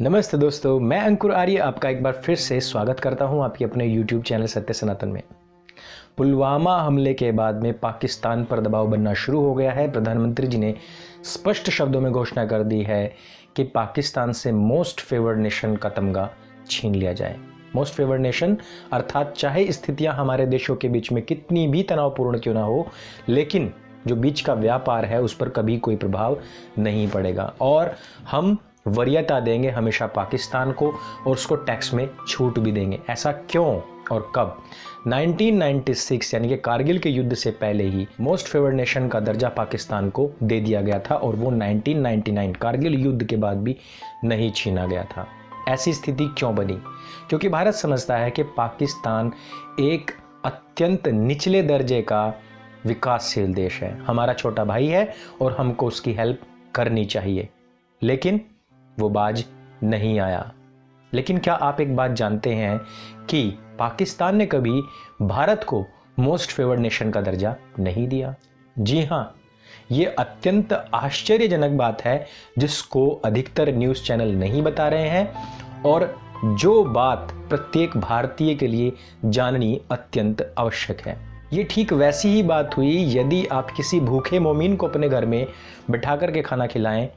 नमस्ते दोस्तों, मैं अंकुर आर्य आपका एक बार फिर से स्वागत करता हूं आपके अपने YouTube चैनल सत्य सनातन में। पुलवामा हमले के बाद में पाकिस्तान पर दबाव बनना शुरू हो गया है। प्रधानमंत्री जी ने स्पष्ट शब्दों में घोषणा कर दी है कि पाकिस्तान से मोस्ट फेवर्ड नेशन का तमगा छीन लिया जाए। मोस्ट फेवर्ड नेशन अर्थात चाहे स्थितियां हमारे देशों के बीच में कितनी भी तनावपूर्ण क्यों ना हो, लेकिन जो बीच का व्यापार है उस पर कभी कोई प्रभाव नहीं पड़ेगा और हम वरीयता देंगे हमेशा पाकिस्तान को और उसको टैक्स में छूट भी देंगे। ऐसा क्यों और कब? 1996 यानी कि कारगिल के युद्ध से पहले ही मोस्ट फेवर्ड नेशन का दर्जा पाकिस्तान को दे दिया गया था और वो 1999 कारगिल युद्ध के बाद भी नहीं छीना गया था। ऐसी स्थिति क्यों बनी? क्योंकि भारत समझता है कि पाकिस्तान एक अत्यंत निचले दर्जे का विकासशील देश है, हमारा छोटा भाई है और हमको उसकी हेल्प करनी चाहिए। लेकिन वो बाज नहीं आया। लेकिन क्या आप एक बात जानते हैं कि पाकिस्तान ने कभी भारत को मोस्ट फेवर्ड नेशन का दर्जा नहीं दिया? जी हाँ, ये अत्यंत आश्चर्यजनक बात है जिसको अधिकतर न्यूज़ चैनल नहीं बता रहे हैं और जो बात प्रत्येक भारतीय के लिए जाननी अत्यंत आवश्यक है। ये ठीक वैसी ही बात हुई यदि आप किसी भूखे मोमिन को अपने घर में बिठा करके खाना खिलाएं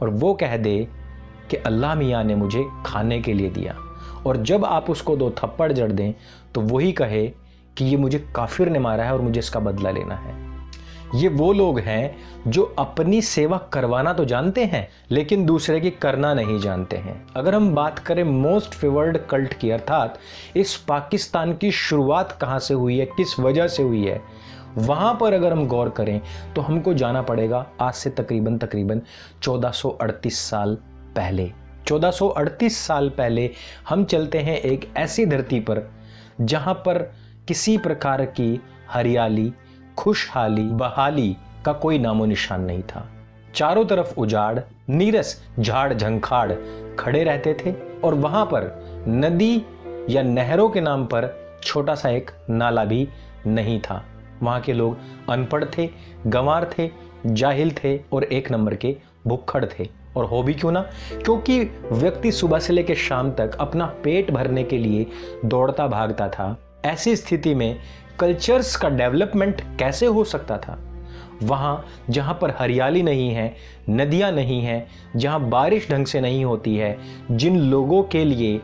और वो कह दे कि अल्लाह मियाँ ने मुझे खाने के लिए दिया, और जब आप उसको 2 थप्पड़ जड़ दें तो वही कहे कि ये मुझे काफिर ने मारा है और मुझे इसका बदला लेना है। ये वो लोग हैं जो अपनी सेवा करवाना तो जानते हैं लेकिन दूसरे की करना नहीं जानते हैं। अगर हम बात करें मोस्ट फेवर्ड कल्ट की, अर्थात इस पाकिस्तान की शुरुआत कहाँ से हुई है, किस वजह से हुई है, वहाँ पर अगर हम गौर करें तो हमको जाना पड़ेगा आज से तकरीबन 1438 साल पहले। 1438 साल पहले हम चलते हैं एक ऐसी धरती पर जहाँ पर किसी प्रकार की हरियाली, खुशहाली, बहाली का कोई नामो निशान नहीं था। चारों तरफ उजाड़, नीरस झाड़ झंखाड़ खड़े रहते थे और वहाँ पर नदी या नहरों के नाम पर छोटा सा एक नाला भी नहीं था। वहाँ के लोग अनपढ़ थे, गंवार थे, जाहिल थे और एक नंबर के भुक्खड़ थे। और हो भी क्यों ना, क्योंकि व्यक्ति सुबह से लेकर शाम तक अपना पेट भरने के लिए दौड़ता भागता था। ऐसी स्थिति में कल्चर्स का डेवलपमेंट कैसे हो सकता था? वहाँ जहाँ पर हरियाली नहीं है, नदियाँ नहीं हैं, जहाँ बारिश ढंग से नहीं होती है, जिन लोगों के लिए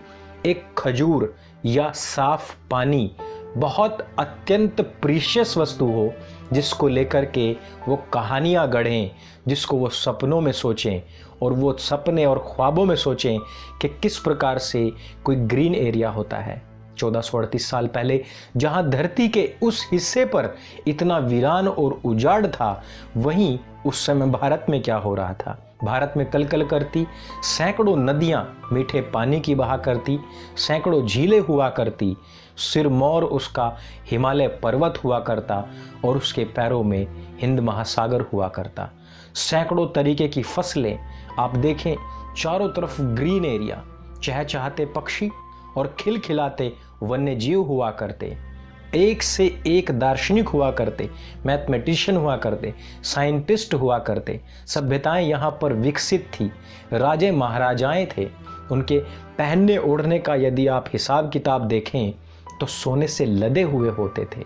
एक खजूर या साफ पानी बहुत अत्यंत प्रीशियस वस्तु हो, जिसको लेकर के वो कहानियाँ गढ़ें, जिसको वो सपनों में सोचें और वो सपने और ख्वाबों में सोचें कि किस प्रकार से कोई ग्रीन एरिया होता है। 1438 साल पहले जहाँ धरती के उस हिस्से पर इतना वीरान और उजाड़ था, वहीं उस समय भारत में क्या हो रहा था? भारत में कलकल करती सैकड़ों नदियाँ मीठे पानी की बहा करती, सैकड़ों झीलें हुआ करती, सिरमौर उसका हिमालय पर्वत हुआ करता और उसके पैरों में हिंद महासागर हुआ करता। सैकड़ों तरीके की फसलें आप देखें, चारों तरफ ग्रीन एरिया, चहचहाते पक्षी और खिलखिलाते वन्य जीव हुआ करते। एक से एक दार्शनिक हुआ करते, मैथमेटिशियन हुआ करते, साइंटिस्ट हुआ करते। सभ्यताएं यहाँ पर विकसित थी, राजे महाराजाएं थे। उनके पहनने ओढ़ने का यदि आप हिसाब किताब देखें तो सोने से लदे हुए होते थे।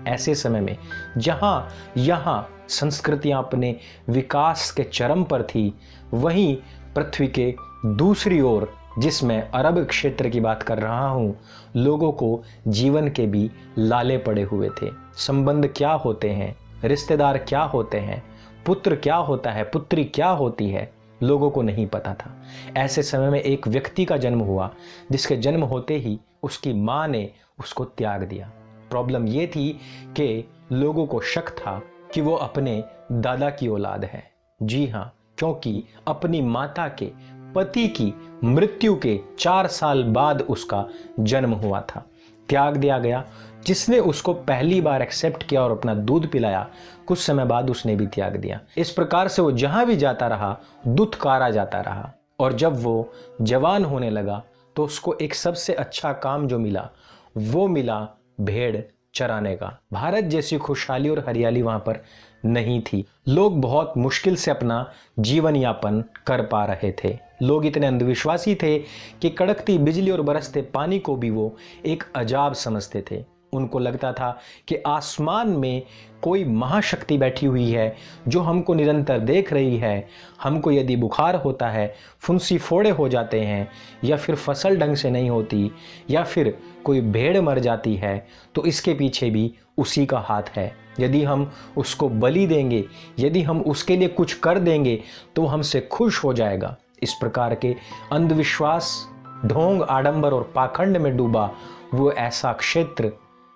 ऐसे समय में जहाँ यहाँ संस्कृतियाँ अपने विकास के चरम पर थी, वहीं पृथ्वी के दूसरी ओर, जिसमें अरब क्षेत्र की बात कर रहा हूँ, लोगों को जीवन के भी लाले पड़े हुए थे। संबंध क्या होते हैं, रिश्तेदार क्या होते हैं, पुत्र क्या होता है, पुत्री क्या होती है, लोगों को नहीं पता था। ऐसे समय में एक व्यक्ति का जन्म हुआ जिसके जन्म होते ही उसकी माँ ने उसको त्याग दिया। प्रॉब्लम ये थी कि लोगों को शक था कि वो अपने दादा की औलाद है। जी हाँ, क्योंकि अपनी माता के पति की मृत्यु के 4 साल बाद उसका जन्म हुआ था। त्याग दिया गया। जिसने उसको पहली बार एक्सेप्ट किया और अपना दूध पिलाया, कुछ समय बाद उसने भी त्याग दिया। इस प्रकार से वो जहां भी जाता रहा, दुत्कारा जाता रहा। और जब वो जवान होने लगा तो उसको एक सबसे अच्छा काम जो मिला, वो मिला भेड़ चराने का। भारत जैसी खुशहाली और हरियाली वहां पर नहीं थी। लोग बहुत मुश्किल से अपना जीवन यापन कर पा रहे थे। लोग इतने अंधविश्वासी थे कि कड़कती बिजली और बरसते पानी को भी वो एक अजाब समझते थे। उनको लगता था कि आसमान में कोई महाशक्ति बैठी हुई है जो हमको निरंतर देख रही है। हमको यदि बुखार होता है, फुंसी फोड़े हो जाते हैं, या फिर फसल ढंग से नहीं होती, या फिर कोई भेड़ मर जाती है, तो इसके पीछे भी उसी का हाथ है। यदि हम उसको बलि देंगे, यदि हम उसके लिए कुछ कर देंगे, तो हमसे खुश हो जाएगा। इस प्रकार के अंधविश्वास, ढोंग, आडंबर और पाखंड में डूबा वो ऐसा क्षेत्र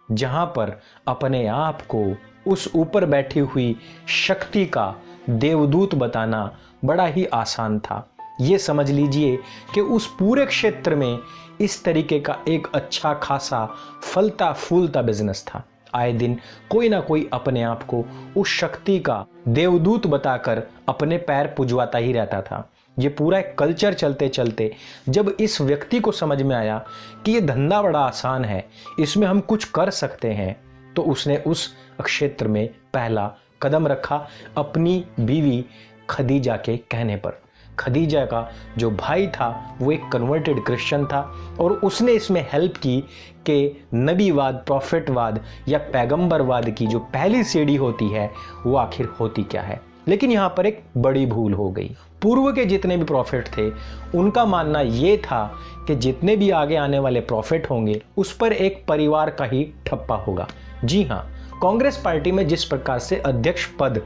जहां पर अपने आप को उस ऊपर बैठी हुई शक्ति का देवदूत बताना बड़ा ही आसान था। ये समझ लीजिए कि उस पूरे क्षेत्र में इस तरीके का एक अच्छा खासा फलता फूलता बिजनेस था। आए दिन कोई ना कोई अपने आप को उस शक्ति का देवदूत बताकर अपने पैर पुजवाता ही रहता था। ये पूरा एक कल्चर चलते चलते जब इस व्यक्ति को समझ में आया कि ये धंधा बड़ा आसान है, इसमें हम कुछ कर सकते हैं, तो उसने उस क्षेत्र में पहला कदम रखा अपनी बीवी खदीजा के कहने पर। खदीजा का जो भाई था वो एक कन्वर्टेड क्रिश्चियन था और उसने इसमें हेल्प की कि नबीवाद, प्रॉफिटवाद या पैगंबरवाद की जो पहली सीढ़ी होती है वो आखिर होती क्या है। लेकिन यहाँ पर एक बड़ी भूल हो गई। पूर्व के जितने भी प्रॉफिट थे उनका मानना ये था कि जितने भी आगे आने वाले प्रॉफिट होंगे उस पर एक परिवार का ही ठप्पा होगा। जी हाँ, कांग्रेस पार्टी में जिस प्रकार से अध्यक्ष पद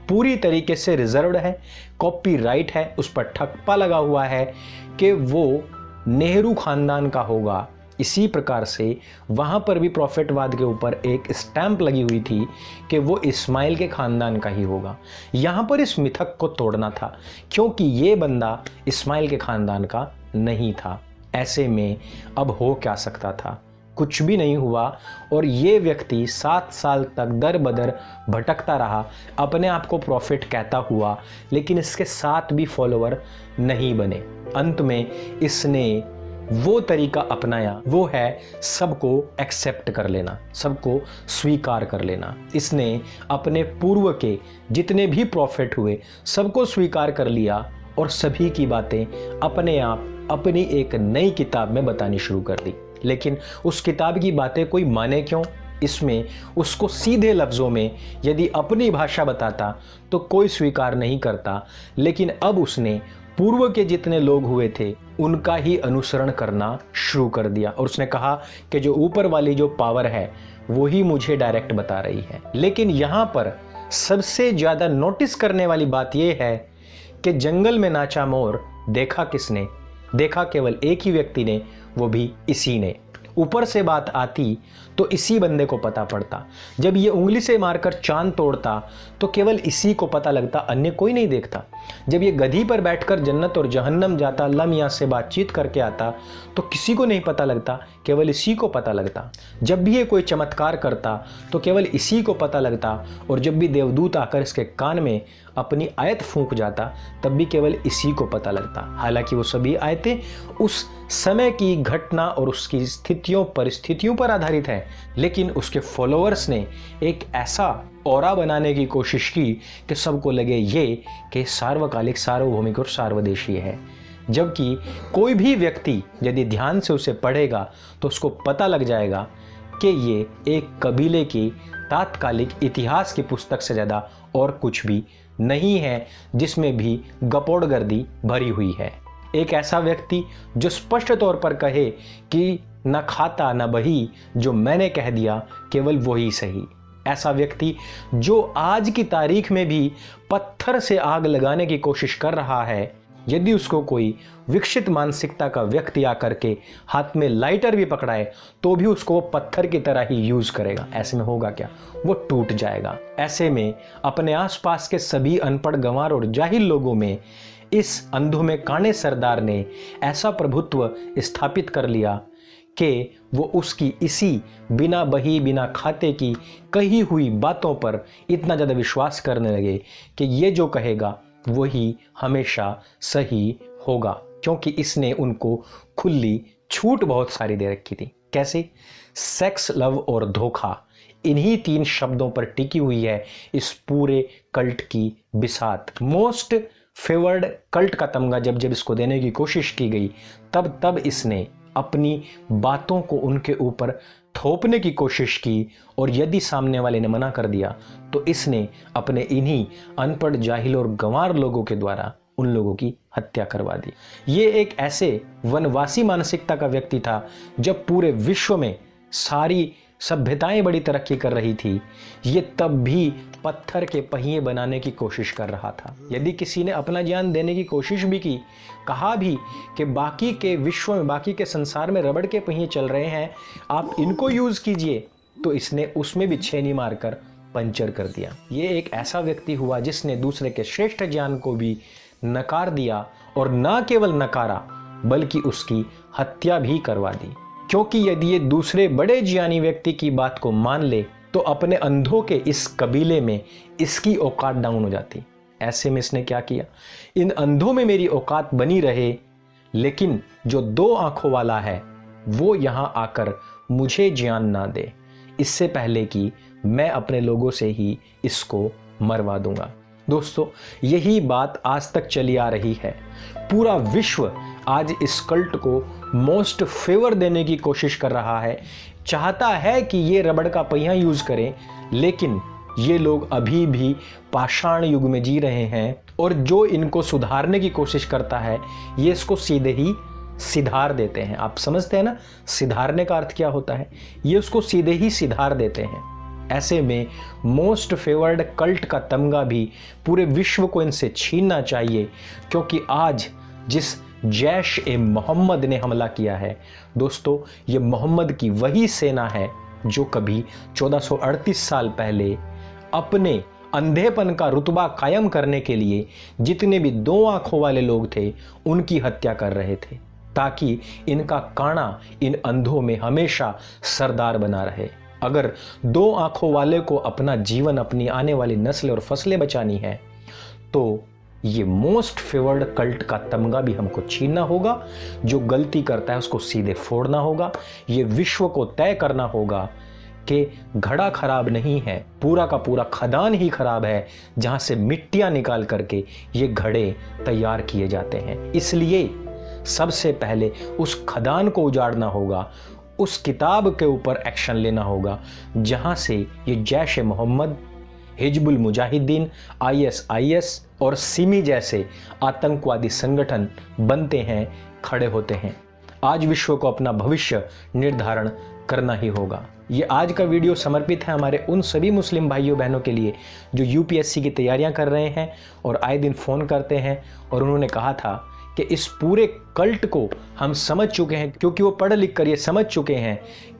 पूरी तरीके से रिजर्व्ड है, कॉपीराइट है, उस पर ठप्पा लगा हुआ है कि वो नेहरू खानदान का होगा, इसी प्रकार से वहाँ पर भी प्रॉफिटवाद के ऊपर एक स्टैंप लगी हुई थी कि वो इस्माइल के ख़ानदान का ही होगा। यहाँ पर इस मिथक को तोड़ना था क्योंकि ये बंदा इस्माइल के ख़ानदान का नहीं था। ऐसे में अब हो क्या सकता था? कुछ भी नहीं हुआ और ये व्यक्ति 7 साल तक दर बदर भटकता रहा, अपने आप को प्रॉफिट कहता हुआ, लेकिन इसके साथ भी फॉलोवर नहीं बने। अंत में इसने वो तरीका अपनाया, वो है सबको एक्सेप्ट कर लेना, सबको स्वीकार कर लेना। इसने अपने पूर्व के जितने भी प्रॉफिट हुए सबको स्वीकार कर लिया और सभी की बातें अपने आप अपनी एक नई किताब में बतानी शुरू कर दी। लेकिन उस किताब की बातें कोई माने क्यों? इसमें उसको सीधे लफ्ज़ों में यदि अपनी भाषा बताता तो कोई स्वीकार नहीं करता, लेकिन अब उसने पूर्व के जितने लोग हुए थे उनका ही अनुसरण करना शुरू कर दिया और उसने कहा कि जो ऊपर वाली जो पावर है वो ही मुझे डायरेक्ट बता रही है। लेकिन यहाँ पर सबसे ज़्यादा नोटिस करने वाली बात यह है कि जंगल में नाचा मोर देखा किसने? देखा केवल एक ही व्यक्ति ने, वो भी इसी ने। ऊपर से बात आती तो इसी बंदे को पता पड़ता। जब ये उंगली से मारकर चांद तोड़ता तो केवल इसी को पता लगता, अन्य कोई नहीं देखता। जब ये गधी पर बैठकर जन्नत और जहन्नम जाता, अल्लाह मियां से बातचीत करके आता तो किसी को नहीं पता लगता, केवल इसी को पता लगता। जब भी ये कोई चमत्कार करता तो केवल इसी को पता लगता और जब भी देवदूत आकर इसके कान में अपनी आयत फूंक जाता तब भी केवल इसी को पता लगता। हालांकि वो सभी आयतें उस समय की घटना और उसकी स्थितियों परिस्थितियों पर आधारित है, लेकिन उसके फॉलोअर्स ने एक ऐसा ऑरा बनाने की कोशिश की कि सबको लगे ये कि सार्वकालिक, सार्वभौमिक और सार्वदेशीय है। जबकि कोई भी व्यक्ति यदि ध्यान से उसे पढ़ेगा तो उसको पता लग जाएगा कि ये एक कबीले की तात्कालिक इतिहास की पुस्तक से ज़्यादा और कुछ भी नहीं है, जिसमें भी गपोड़गर्दी भरी हुई है। एक ऐसा व्यक्ति जो स्पष्ट तौर पर कहे कि न खाता न बही, जो मैंने कह दिया केवल वही सही। ऐसा व्यक्ति जो आज की तारीख में भी पत्थर से आग लगाने की कोशिश कर रहा है, यदि उसको कोई विकसित मानसिकता का व्यक्ति आकर के हाथ में लाइटर भी पकड़ाए तो भी उसको वो पत्थर की तरह ही यूज करेगा। ऐसे में होगा क्या? वो टूट जाएगा। ऐसे में अपने आसपास के सभी अनपढ़, गंवार और जाहिल लोगों में इस अंधों में काने सरदार ने ऐसा प्रभुत्व स्थापित कर लिया कि वो उसकी इसी बिना बही बिना खाते की कही हुई बातों पर इतना ज़्यादा विश्वास करने लगे कि ये जो कहेगा वही हमेशा सही होगा, क्योंकि इसने उनको खुली छूट बहुत सारी दे रखी थी। कैसे? सेक्स, लव और धोखा, इन्हीं 3 शब्दों पर टिकी हुई है इस पूरे कल्ट की बिसात। मोस्ट फेवर्ड कल्ट का तमगा जब जब इसको देने की कोशिश की गई, तब तब इसने अपनी बातों को उनके ऊपर थोपने की कोशिश की, और यदि सामने वाले ने मना कर दिया तो इसने अपने इन्हीं अनपढ़, जाहिल और गंवार लोगों के द्वारा उन लोगों की हत्या करवा दी। ये एक ऐसे वनवासी मानसिकता का व्यक्ति था जब पूरे विश्व में सारी सभ्यताएं बड़ी तरक्की कर रही थी, ये तब भी पत्थर के पहिए बनाने की कोशिश कर रहा था। यदि किसी ने अपना ज्ञान देने की कोशिश भी की, कहा भी कि बाकी के विश्व में, बाकी के संसार में रबड़ के पहिए चल रहे हैं, आप इनको यूज कीजिए, तो इसने उसमें भी छेनी मारकर पंचर कर दिया। ये एक ऐसा व्यक्ति हुआ जिसने दूसरे के श्रेष्ठ ज्ञान को भी नकार दिया, और न केवल नकारा बल्कि उसकी हत्या भी करवा दी। क्योंकि यदि ये दूसरे बड़े ज्ञानी व्यक्ति की बात को मान ले तो अपने अंधों के इस कबीले में इसकी औकात डाउन हो जाती। ऐसे में इसने क्या किया, इन अंधों में मेरी औकात बनी रहे, लेकिन जो 2 आंखों वाला है वो यहां आकर मुझे ज्ञान ना दे, इससे पहले कि मैं अपने लोगों से ही इसको मरवा दूंगा। दोस्तों, यही बात आज तक चली आ रही है। पूरा विश्व आज इस कल्ट को मोस्ट फेवर देने की कोशिश कर रहा है, चाहता है कि ये रबड़ का पहिया यूज करें, लेकिन ये लोग अभी भी पाषाण युग में जी रहे हैं, और जो इनको सुधारने की कोशिश करता है ये इसको सीधे ही सिधार देते हैं। आप समझते हैं ना, सिधारने का अर्थ क्या होता है, ये उसको सीधे ही सिधार देते हैं। ऐसे में मोस्ट फेवर्ड कल्ट का तमगा भी पूरे विश्व को इनसे छीनना चाहिए, क्योंकि आज जिस जैश ए मोहम्मद ने हमला किया है दोस्तों, ये मोहम्मद की वही सेना है जो कभी 1438 साल पहले अपने अंधेपन का रुतबा कायम करने के लिए जितने भी 2 आंखों वाले लोग थे उनकी हत्या कर रहे थे, ताकि इनका काना इन अंधों में हमेशा सरदार बना रहे। अगर 2 आंखों वाले को अपना जीवन, अपनी आने वाली नस्ल और फसलें बचानी है, तो ये मोस्ट फेवर्ड कल्ट का तमगा भी हमको छीनना होगा। जो गलती करता है उसको सीधे फोड़ना होगा। ये विश्व को तय करना होगा कि घड़ा खराब नहीं है, पूरा का पूरा खदान ही खराब है, जहां से मिट्टियां निकाल करके ये घड़े तैयार किए जाते हैं। इसलिए सबसे पहले उस खदान को उजाड़ना होगा, उस किताब के ऊपर एक्शन लेना होगा जहां से ये जैश ए मोहम्मद, हिजबुल मुजाहिदीन, ISIS और सिमी जैसे आतंकवादी संगठन बनते हैं, खड़े होते हैं। आज विश्व को अपना भविष्य निर्धारण करना ही होगा। ये आज का वीडियो समर्पित है हमारे उन सभी मुस्लिम भाइयों बहनों के लिए जो UPSC की तैयारियां कर रहे हैं और आए दिन फ़ोन करते हैं, और उन्होंने कहा था कि इस पूरे कल्ट को हम समझ चुके हैं, क्योंकि वो पढ़ लिख कर ये समझ चुके हैं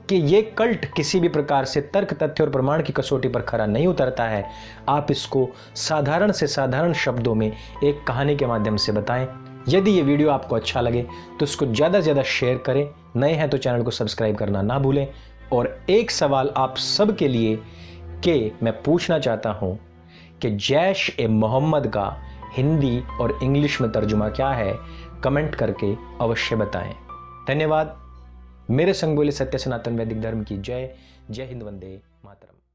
कि ये कल्ट किसी भी प्रकार से तर्क, तथ्य और प्रमाण की कसौटी पर खरा नहीं उतरता है। आप इसको साधारण से साधारण शब्दों में एक कहानी के माध्यम से बताएं। यदि ये वीडियो आपको अच्छा लगे तो इसको ज़्यादा से ज़्यादा शेयर करें। नए हैं तो चैनल को सब्सक्राइब करना ना भूलें। और एक सवाल आप सब के लिए कि मैं पूछना चाहता हूँ कि जैश ए मोहम्मद का हिंदी और इंग्लिश में तर्जुमा क्या है, कमेंट करके अवश्य बताएं। धन्यवाद। मेरे संग बोले सत्य सनातन वैदिक धर्म की जय। जय हिंद, वंदे मातरम।